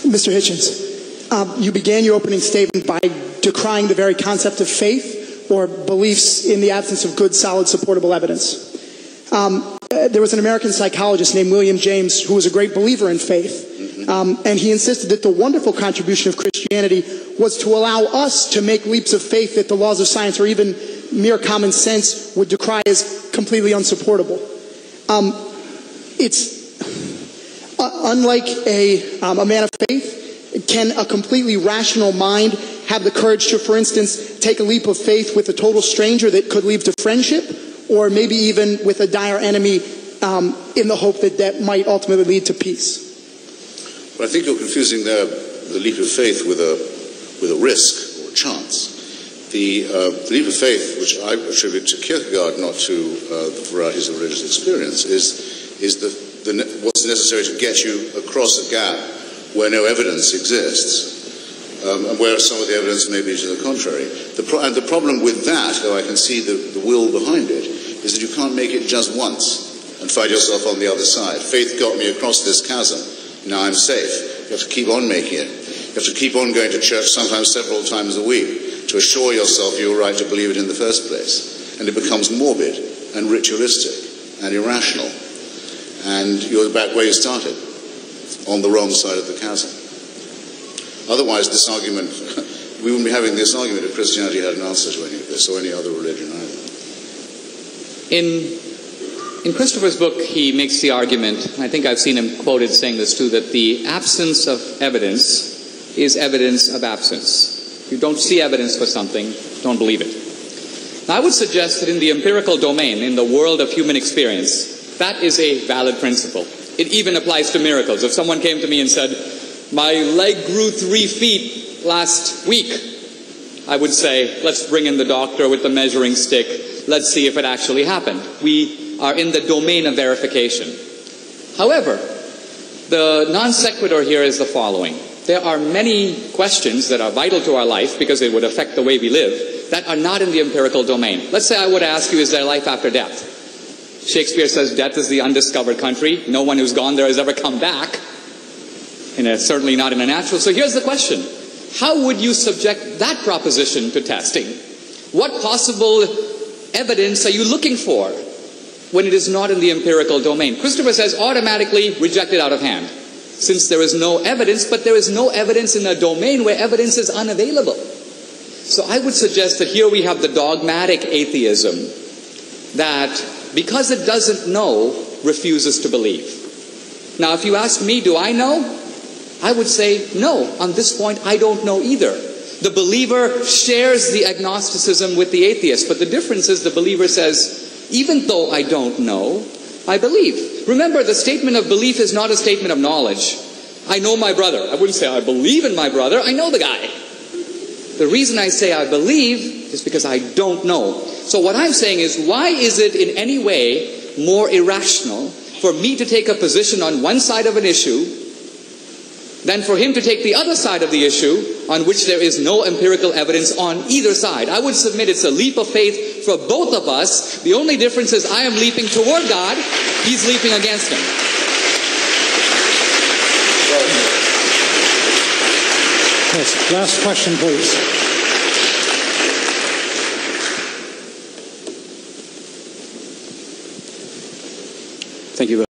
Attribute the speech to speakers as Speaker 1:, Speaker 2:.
Speaker 1: Mr. Hitchens, you began your opening statement by decrying the very concept of faith or beliefs in the absence of good, solid, supportable evidence. There was an American psychologist named William James who was a great believer in faith, and he insisted that the wonderful contribution of Christianity was to allow us to make leaps of faith that the laws of science or even mere common sense would decry as completely unsupportable. It's unlike a man of faith. Can a completely rational mind have the courage to, for instance, take a leap of faith with a total stranger that could lead to friendship, or maybe even with a dire enemy in the hope that that might ultimately lead to peace?
Speaker 2: Well, I think you're confusing there the leap of faith with a risk or a chance. The leap of faith, which I attribute to Kierkegaard, not to the varieties of religious experience, is what's necessary to get you across a gap where no evidence exists, and where some of the evidence may be to the contrary. And the problem with that, though I can see the will behind it, is that you can't make it just once and find yourself on the other side. Faith got me across this chasm. Now I'm safe. You have to keep on making it. You have to keep on going to church, sometimes several times a week, to assure yourself you were right to believe it in the first place. And it becomes morbid and ritualistic and irrational. And you're back where you started, on the wrong side of the chasm. Otherwise, this argument, we wouldn't be having this argument if Christianity had an answer to any of this, or any other religion either.
Speaker 3: In Christopher's book, he makes the argument, and I think I've seen him quoted saying this too, that the absence of evidence is evidence of absence. If you don't see evidence for something, don't believe it. Now, I would suggest that in the empirical domain, in the world of human experience, that is a valid principle. It even applies to miracles. If someone came to me and said, my leg grew 3 feet last week, I would say, let's bring in the doctor with the measuring stick. Let's see if it actually happened. We are in the domain of verification. However, the non sequitur here is the following. There are many questions that are vital to our life because they would affect the way we live that are not in the empirical domain. Let's say I would ask you, is there life after death? Shakespeare says death is the undiscovered country. No one who's gone there has ever come back. And certainly not in a natural. So here's the question. How would you subject that proposition to testing? What possible evidence are you looking for when it is not in the empirical domain? Christopher says automatically reject it out of hand, since there is no evidence, but there is no evidence in a domain where evidence is unavailable. So I would suggest that here we have the dogmatic atheism that, because it doesn't know, refuses to believe. Now, if you ask me, do I know? I would say, no, on this point, I don't know either. The believer shares the agnosticism with the atheist, but the difference is the believer says, even though I don't know, I believe. Remember, the statement of belief is not a statement of knowledge. I know my brother. I wouldn't say I believe in my brother. I know the guy. The reason I say I believe is because I don't know. So what I'm saying is, why is it in any way more irrational for me to take a position on one side of an issue than for him to take the other side of the issue on which there is no empirical evidence on either side? I would submit it's a leap of faith for both of us. The only difference is I am leaping toward God, he's leaping against him.
Speaker 4: Yes, last question, please.
Speaker 5: Thank you.